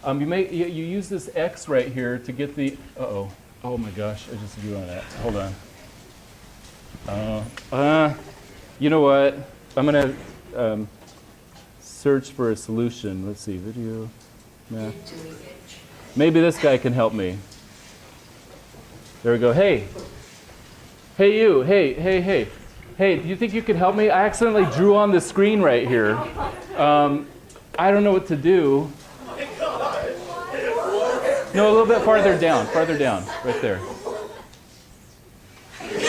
You use this X right here to get the. Uh-oh. Oh my gosh! I just drew on that. Hold on. You know what? I'm gonna search for a solution. Let's see. Video, math. Maybe this guy can help me. There we go. Hey. Hey you. Hey. Hey, do you think you could help me? I accidentally drew on the screen right here. I don't know what to do. No, a little bit farther down, right there.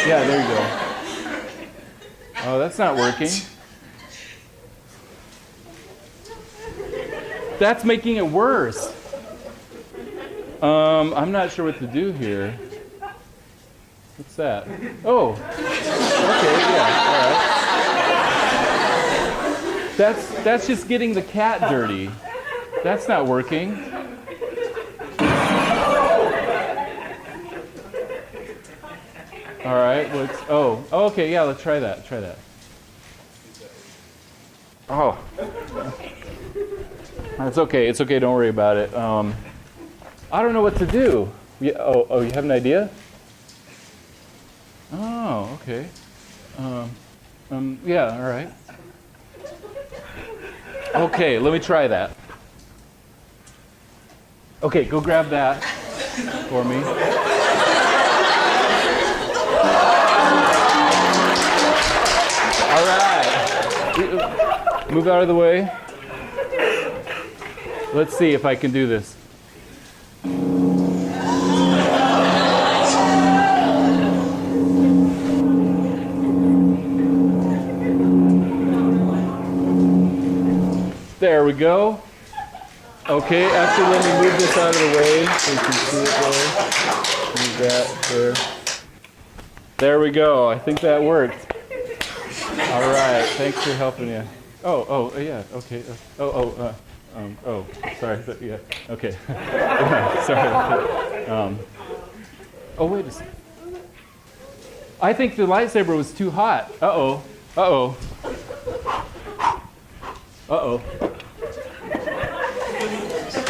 Yeah, there you go. Oh, that's not working. That's making it worse. I'm not sure what to do here. What's that? Oh, okay, yeah, all right. That's just getting the cat dirty. That's not working. All right, okay, yeah, let's try that. Oh. It's okay, don't worry about it. I don't know what to do. You have an idea? Oh, okay. Yeah, all right. Okay, let me try that. Okay, go grab that for me. All right. Move out of the way. Let's see if I can do this. There we go. Okay, actually let me move this out of the way so you can see it there. Move that there. There we go. I think that worked. All right. Thanks for helping me. Oh, yeah. Okay. Sorry. Yeah. Okay. Sorry. Oh, wait a second. I think the lightsaber was too hot. Uh-oh.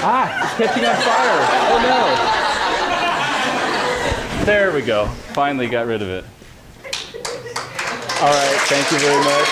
It's catching on fire. Oh no. There we go. Finally got rid of it. All right. Thank you very much.